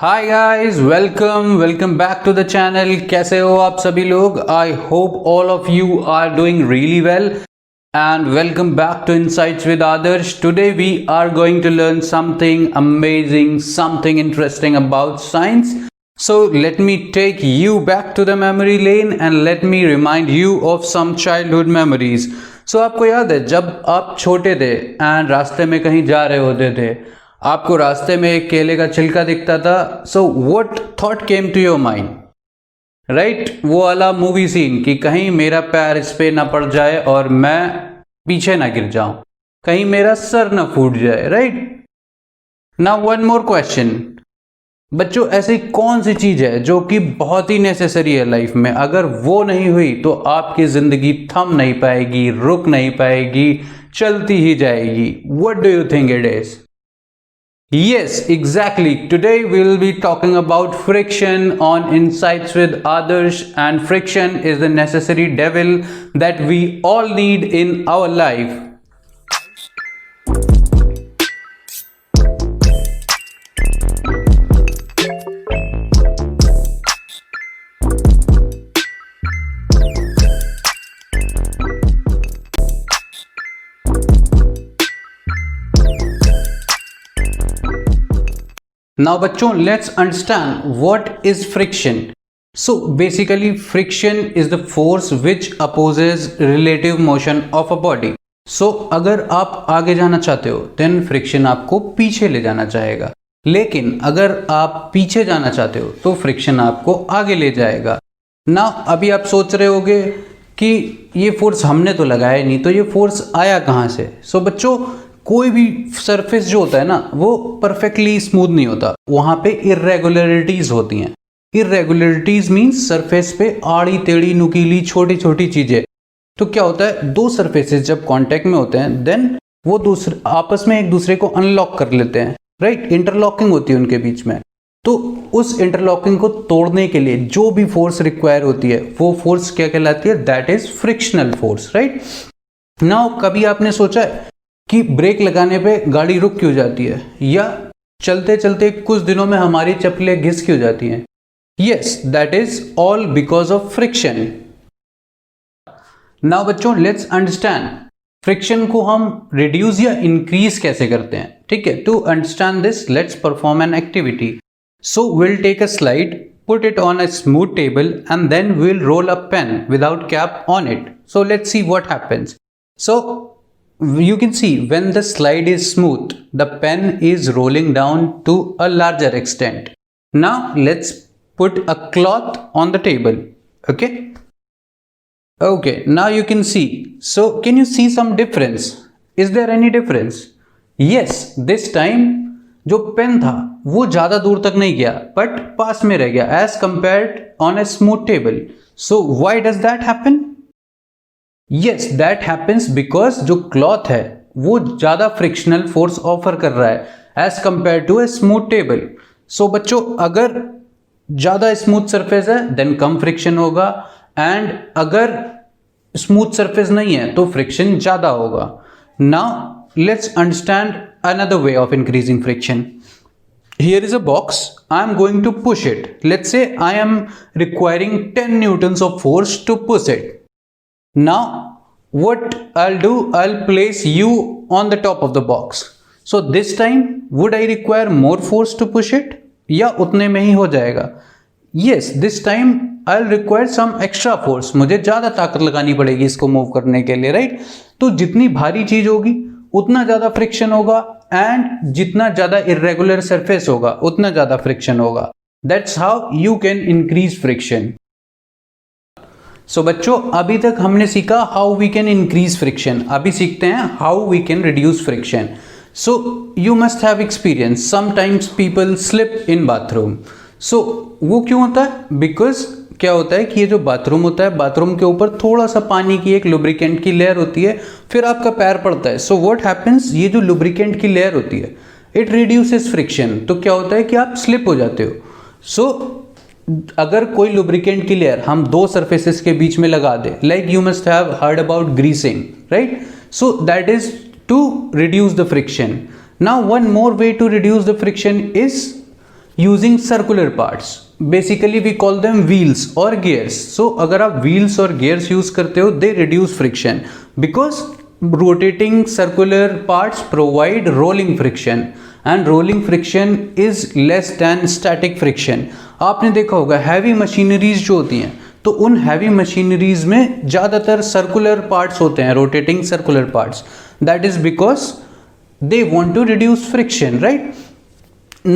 Hi guys, welcome back to the channel. कैसे हो आप सभी लोग? I hope all of you are doing really well and welcome back to Insights with Adarsh. Today we are going to learn something amazing, something interesting about science. So let me take you back to the memory lane and let me remind you of some childhood memories. So आपको याद है जब आप छोटे थे and रास्ते में कहीं जा रहे होते थे, आपको रास्ते में एक केले का छिलका दिखता था. So what thought came to your mind? Right, वो वाला मूवी सीन कि कहीं मेरा पैर इस पे ना पड़ जाए और मैं पीछे ना गिर जाऊं, कहीं मेरा सर ना फूट जाए. Right now one more question. बच्चों, ऐसी कौन सी चीज है जो कि बहुत ही नेसेसरी है लाइफ में? अगर वो नहीं हुई तो आपकी जिंदगी थम नहीं पाएगी, रुक नहीं पाएगी, चलती ही जाएगी. What do you think it is? Yes, exactly. Today we will be talking about friction on Insights with Adarsh, and friction is the necessary devil that we all need in our life. Now बच्चों, let's understand what is friction. So basically friction is the force which opposes relative motion of a body. So अगर आप आगे जाना चाहते हो then friction आपको पीछे ले जाना चाहेगा, लेकिन अगर आप पीछे जाना चाहते हो तो friction आपको आगे ले जाएगा. ना अभी आप सोच रहे होगे कि ये फोर्स हमने तो लगाया नहीं, तो ये फोर्स आया कहाँ से? सो बच्चों, कोई भी सरफेस जो होता है ना, वो परफेक्टली स्मूथ नहीं होता, वहां पे इरेगुलरिटीज होती हैं. इरेगुलरिटीज मींस सरफेस पे आड़ी टेढ़ी नुकीली छोटी छोटी चीजें. तो क्या होता है, दो सरफेसेस जब कांटेक्ट में होते हैं देन वो दूसरे आपस में एक दूसरे को अनलॉक कर लेते हैं. राइट, इंटरलॉकिंग होती है उनके बीच में. तो उस इंटरलॉकिंग को तोड़ने के लिए जो भी फोर्स रिक्वायर होती है वो फोर्स क्या कहलाती है? That is frictional force. Right now, कभी आपने सोचा है कि ब्रेक लगाने पे गाड़ी रुक क्यों जाती है, या चलते चलते कुछ दिनों में हमारी चप्पलें घिस क्यों जाती हैं? Yes, that is all because of friction. Now बच्चों, लेट्स अंडरस्टैंड फ्रिक्शन को हम रिड्यूस या इंक्रीज कैसे करते हैं. ठीक है, to understand this let's perform an activity. So will take a slide, put it on a smooth table and then we'll roll a pen without cap on it. So let's see what happens. So you can see when the slide is smooth, the pen is rolling down to a larger extent. Now let's put a cloth on the table. Okay, now you can see. So can you see some difference? Is there any difference? Yes, this time जो pen था वो ज्यादा दूर तक नहीं गया but पास में रह गया as compared on a smooth table. So why does that happen? Yes, that happens because जो क्लॉथ है वो ज़्यादा फ्रिक्शनल फोर्स ऑफर कर रहा है as compared to a smooth table. So बच्चों, अगर ज़्यादा स्मूथ सरफेस है देन कम फ्रिक्शन होगा, एंड अगर स्मूथ सरफेस नहीं है तो फ्रिक्शन ज़्यादा होगा. Now let's understand another way of increasing friction. Here is a box. I am going to push it. Let's say I am requiring 10 newtons of force to push it. Now what I'll do, I'll place you on the top of the box. So this time would I require more force to push it, या उतने में ही हो जाएगा? Yes, this time I'll require some extra force. मुझे ज़्यादा ताकत लगानी पड़ेगी इसको मूव करने के लिए. राइट, तो जितनी भारी चीज होगी उतना ज़्यादा फ्रिक्शन होगा, एंड जितना ज़्यादा इरेगुलर सरफेस होगा उतना ज़्यादा फ्रिक्शन होगा. That's how you can increase friction. सो बच्चों, अभी तक हमने सीखा how we can increase friction. अभी सीखते हैं how we can reduce friction. So you must have experience sometimes people slip in bathroom. So वो क्यों होता है? बिकॉज क्या होता है कि ये जो बाथरूम होता है, बाथरूम के ऊपर थोड़ा सा पानी की एक लुब्रिकेंट की लेयर होती है, फिर आपका पैर पड़ता है. सो व्हाट हैपेंस, ये जो लुब्रिकेंट की लेयर होती है इट रिड्यूसेस फ्रिक्शन. तो क्या होता है कि आप स्लिप हो जाते हो. सो अगर कोई लुब्रिकेंट की लेयर हम दो सरफेसेस के बीच में लगा दे, like you must have heard about greasing, right? So that is to reduce the friction. Now one more way to reduce the friction is using circular parts. Basically we call them wheels or gears. So अगर आप wheels और gears use करते हो, they reduce friction because rotating circular parts provide rolling friction and rolling friction is less than static friction. आपने देखा होगा heavy machineries जो होती हैं, तो उन हैवी मशीनरीज में ज़्यादातर सर्कुलर पार्ट्स होते हैं, rotating circular parts. That is because they want to reduce friction, right?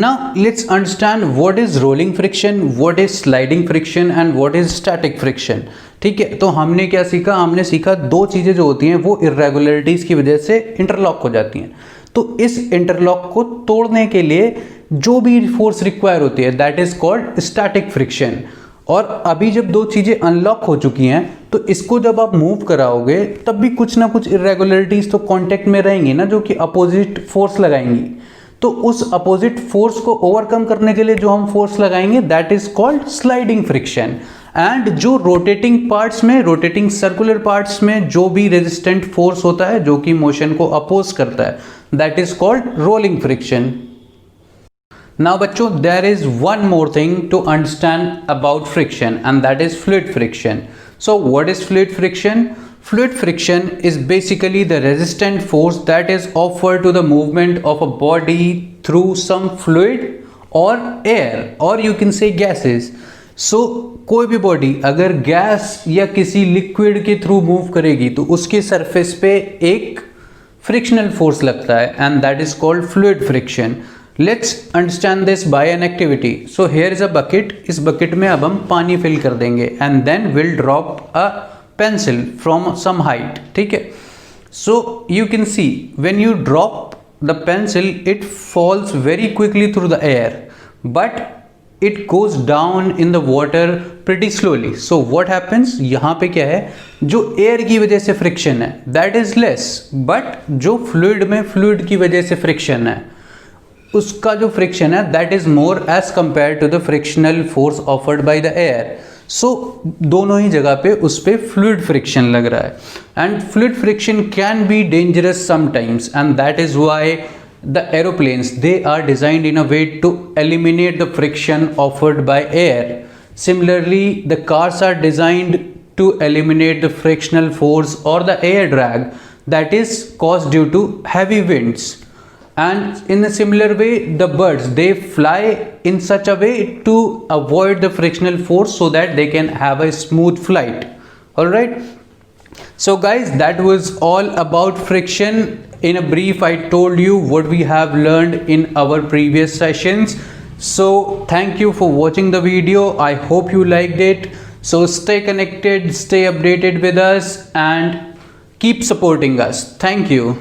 Now let's understand what is rolling friction, what is sliding friction and what is static friction. ठीक है, तो हमने क्या सीखा? हमने सीखा दो चीज़ें जो होती हैं वो irregularities की वजह से इंटरलॉक हो जाती हैं. तो इस इंटरलॉक को तोड़ने के लिए जो भी फोर्स रिक्वायर होती है that is called static friction. और अभी जब दो चीज़ें अनलॉक हो चुकी हैं तो इसको जब आप मूव कराओगे तब भी कुछ ना कुछ इरेगुलरिटीज तो कांटेक्ट में रहेंगी ना, जो कि अपोजिट फोर्स लगाएंगी. तो उस अपोजिट फोर्स को ओवरकम करने के लिए जो हम फोर्स लगाएंगे that is called sliding friction. And जो रोटेटिंग पार्ट्स में, रोटेटिंग सर्कुलर पार्ट्स में जो भी रेजिस्टेंट फोर्स होता है जो कि मोशन को अपोज करता है that is called rolling friction. Now बच्चों, there is one more thing to understand about friction and that is fluid friction. So what is fluid friction? Fluid friction is basically the resistant force that is offered to the movement of a body through some fluid or air or you can say gases. So कोई भी body अगर gas या किसी liquid के through move करेगी तो उसके surface पे एक फ्रिक्शनल फोर्स लगता है and that is called fluid friction. Let's understand this by an activity. So here is a bucket. इस bucket में अब हम पानी fill कर देंगे and then we'll drop a pencil from some height. ठीक है. So you can see when you drop the pencil, it falls very quickly through the air, but it goes down in the water pretty slowly. So what happens? यहाँ पे क्या है? जो air की वजह से friction है that is less, but जो fluid में fluid की वजह से friction है उसका जो फ्रिक्शन है that is more as compared to the frictional force offered by the air. So दोनों ही जगह पे उस पर फ्लूइड फ्रिक्शन लग रहा है and fluid friction can be dangerous sometimes and that is why the aeroplanes they are designed in a way to eliminate the friction offered by air. Similarly the cars are designed to eliminate the frictional force और the air drag that is caused due to heavy winds. And in a similar way the birds they fly in such a way to avoid the frictional force so that they can have a smooth flight. All right, so guys, that was all about friction. In a brief I told you what we have learned in our previous sessions. So thank you for watching the video. I hope you liked it. So stay connected, stay updated with us and keep supporting us. Thank you.